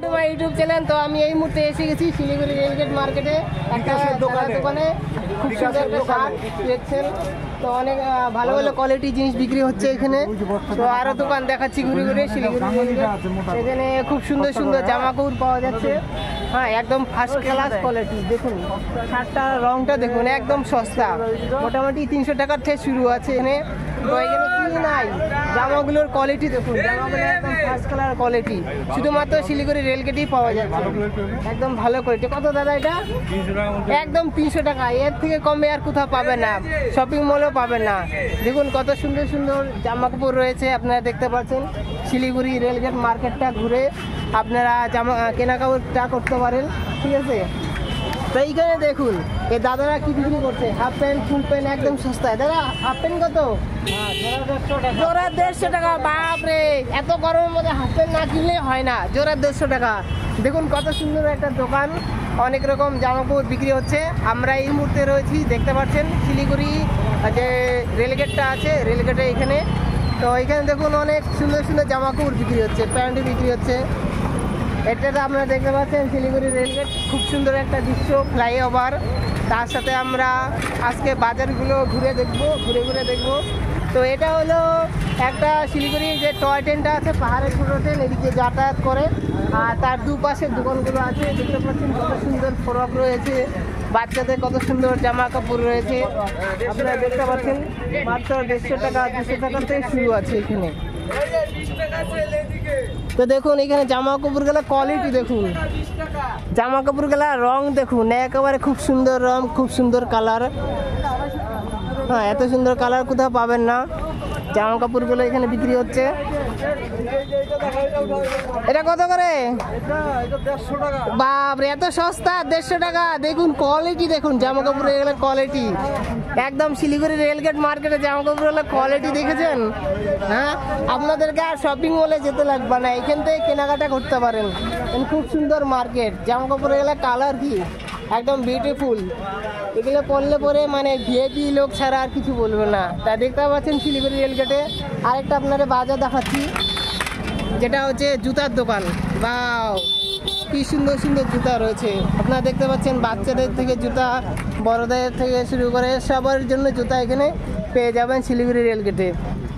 To my YouTube channel. তো আমি এই মুহূর্তে এসে গেছি শিলিগুড়ি রেলগেট মার্কেটে একটা দোকানে। খুব সুন্দর একটা শার্ট দেখছেন, তো অনেক ভালো ভালো কোয়ালিটি জিনিস বিক্রি হচ্ছে এখানে। তো আরো দোকান দেখাচ্ছি ঘুরে ঘুরে শিলিগুড়ি রেলগেট। এখানে খুব সুন্দর সুন্দর জামা কাপড় পাওয়া যাচ্ছে। হ্যাঁ, একদম ফার্স্ট ক্লাস কোয়ালিটি। দেখুন শার্টটার রংটা দেখুন, একদম সস্তা, মোটামুটি 300 টাকার থেকে শুরু আছে এখানে। তো এখানে কি নাই, জামাগুলোর কোয়ালিটি দেখুন, জামাগুলো একদম ফার্স্ট ক্লাস কোয়ালিটি, শুধুমাত্র শিলিগুড়ি রেলগেটেই পাওয়া যাচ্ছে, একদম ভালো কোয়ালিটি। কত দাদা এটা? একদম 300 টাকা, এর থেকে কমে আর কোথাও পাবে না, শপিং মলেও পাবে না। দেখুন কত সুন্দর সুন্দর জামা কাপড় রয়েছে, আপনারা দেখতে পাচ্ছেন। শিলিগুড়ি রেলগেট মার্কেটটা ঘুরে আপনারা জামা কেনাকাটা করতে পারেন, ঠিক আছে। তো এইখানে দেখুন এই দাদারা কি বিক্রি করছে, হাফ প্যান্ট ফুল প্যান্ট একদম সস্তায়। দাদা হাফ প্যান্ট কত? জোড়া 150 টাকা। বাপরে, এত গরমের মধ্যে হাফ প্যান্ট না কিনলে হয় না, জোড়া 150 টাকা। দেখুন কত সুন্দর একটা দোকান, অনেক রকম জামা কাপড় বিক্রি হচ্ছে। আমরা এই মুহূর্তে রয়েছি, দেখতে পাচ্ছেন শিলিগুড়ি যে রেলগেটটা আছে, রেলগেটে এখানে। তো এখানে দেখুন অনেক সুন্দর সুন্দর জামা কাপড় বিক্রি হচ্ছে, প্যান্ট বিক্রি হচ্ছে। এটা আপনারা দেখতে পাচ্ছেন শিলিগুড়ি রেলগেট, খুব সুন্দর একটা দৃশ্য, ফ্লাইওভার। তার সাথে আমরা আজকে বাজারগুলো ঘুরে ঘুরে দেখবো। তো এটা হলো একটা শিলিগুড়ি যে টয় ট্রেনটা আছে, পাহাড়ের ছোটো ট্রেন, এদিকে যাতায়াত করে। আর তার দুপাশে দোকানগুলো আছে, দেখতে পাচ্ছেন কত সুন্দর ফ্রক রয়েছে, বাচ্চাদের কত সুন্দর জামা কাপড় রয়েছে। আপনারা দেখতে পাচ্ছেন মাত্র 150 টাকা 200 টাকা থেকে শুরু আছে এখানে। তো দেখুন এখানে জামা কাপড় গুলা কোয়ালিটি দেখুন, জামা কাপড় গুলা রং দেখুন, একেবারে খুব সুন্দর রং, খুব সুন্দর কালার। হ্যাঁ, এত সুন্দর কালার কোথাও পাবেন না। জামা কাপড় গুলো এখানে বিক্রি হচ্ছে। এটা কত করে? বাপরে, এত সস্তা, 150 টাকা। দেখুন কোয়ালিটি দেখুন, জামা কাপড় এগুলো কোয়ালিটি একদম শিলিগুড়ি রেলগেট মার্কেটে জামা কাপড় গুলো কোয়ালিটি দেখেছেন। হ্যাঁ, আপনাদেরকে আর শপিং মলে যেতে লাগবে না, এখান থেকে কেনাকাটা করতে পারেন। খুব সুন্দর মার্কেট, জামা কাপড় এগুলো কালার কি একদম বিউটিফুল। এগুলো পরলে পরে মানে ভিআইপি লোক ছাড়া আর কিছু বলবে না। তা দেখতে পাচ্ছেন শিলিগুড়ি রেলগেটে আরেকটা আপনারা বাজার দেখাচ্ছি, যেটা হচ্ছে জুতার দোকান। বাও, কি সুন্দর সুন্দর জুতা রয়েছে। আপনারা দেখতে পাচ্ছেন বাচ্চাদের থেকে জুতা, বড়দের থেকে শুরু করে সবার জন্য জুতা এখানে পেয়ে যাবেন শিলিগুড়ি রেলগেটে।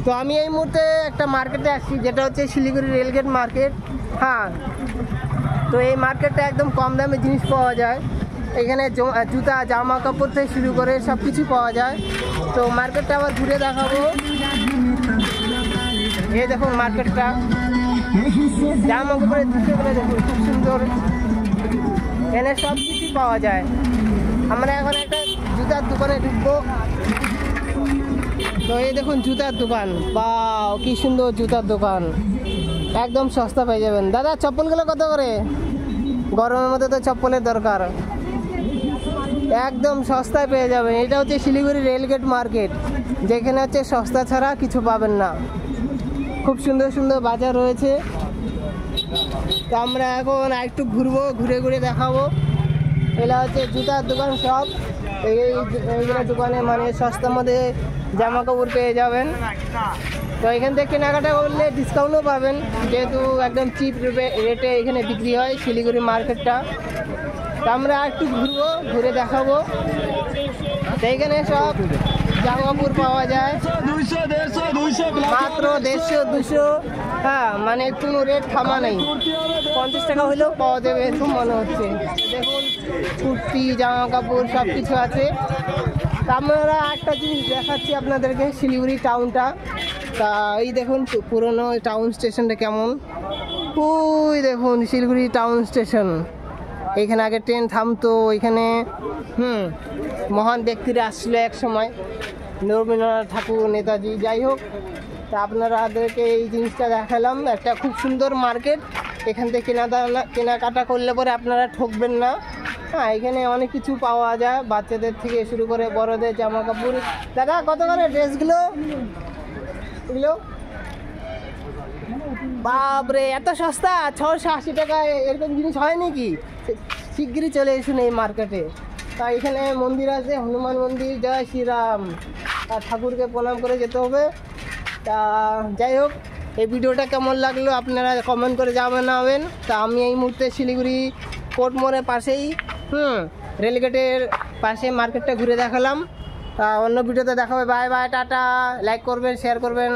তো আমি এই মুহূর্তে একটা মার্কেটে আসছি, যেটা হচ্ছে শিলিগুড়ি রেলগেট মার্কেট। হ্যাঁ, তো এই মার্কেটটা একদম কম দামে জিনিস পাওয়া যায়। এখানে জুতা, জামা কাপড় থেকে শুরু করে সব কিছু পাওয়া যায়। তো মার্কেটটা আবার ঘুরে দেখাবো। এই দেখুন মার্কেটটা, জামা কাপড়ের দৃশ্যগুলো দেখুন, খুব সুন্দর, এখানে সব কিছু পাওয়া যায়। আমরা এখন একটা জুতার দোকানে ঢুকবো। তো এই দেখুন জুতার দোকান, বাও কি সুন্দর জুতার দোকান, একদম সস্তা পেয়ে যাবেন। দাদা চপ্পলগুলো কত করে? গরমের মধ্যে তো চপ্পলের দরকার, একদম সস্তায় পেয়ে যাবেন। এটা হচ্ছে শিলিগুড়ি রেলগেট মার্কেট, যেখানে হচ্ছে সস্তা ছাড়া কিছু পাবেন না। খুব সুন্দর সুন্দর বাজার রয়েছে। তো আমরা এখন একটু ঘুরবো, ঘুরে ঘুরে দেখাবো। এটা হচ্ছে জুতার দোকান সব, এইগুলো দোকানে মানে সস্তার মধ্যে জামা কাপড় পেয়ে যাবেন। তো এখান থেকে কেনাকাটা করলে ডিসকাউন্টও পাবেন, যেহেতু একদম চিপ রেটে এখানে বিক্রি হয় শিলিগুড়ি মার্কেটটা। তো আমরা একটু ঘুরবো, ঘুরে দেখাবো। এইখানে সব জামা কাপড় পাওয়া যায় মাত্র 150-200। হ্যাঁ, মানে কোনো রেট থামা নেই, 50 টাকা হলেও পাওয়া যাবে এরকম মনে হচ্ছে। দেখুন কুর্তি, জামা কাপড় সব কিছু আছে। আমরা একটা জিনিস দেখাচ্ছি আপনাদেরকে, শিলিগুড়ি টাউনটা। তা এই দেখুন পুরনো টাউন স্টেশনটা কেমন। ওই দেখুন শিলিগুড়ি টাউন স্টেশন, এখানে আগে ট্রেন থামতো এখানে। মহান ব্যক্তিরা আসছিল এক সময়, রবীন্দ্রনাথ ঠাকুর, নেতাজি, যাই হোক। তা আপনারাদেরকে এই জিনিসটা দেখালাম, একটা খুব সুন্দর মার্কেট। এখান থেকে কেনাকাটা করলে পরে আপনারা ঠকবেন না। হ্যাঁ, এখানে অনেক কিছু পাওয়া যায়, বাচ্চাদের থেকে শুরু করে বড়দের জামা কাপড়। দাদা কত করে ড্রেসগুলো? এগুলো বাপরে, এত সস্তা, 680 টাকা। এরকম জিনিস হয় নাকি? শিগগিরই চলে এসুন এই মার্কেটে। তা এখানে মন্দির আছে, হনুমান মন্দির, জয় শ্রীরাম, আর ঠাকুরকে প্রণাম করে যেতে হবে। তা যাই হোক, এই ভিডিওটা কেমন লাগলো আপনারা কমেন্ট করে জানাবেন। তা আমি এই মুহূর্তে শিলিগুড়ি কোর্ট মোড়ের পাশেই রেলগেটের পাশে মার্কেটটা ঘুরে দেখালাম। তা অন্য ভিডিওতে দেখা হবে। Bye bye, tata. লাইক করবেন, শেয়ার করবেন।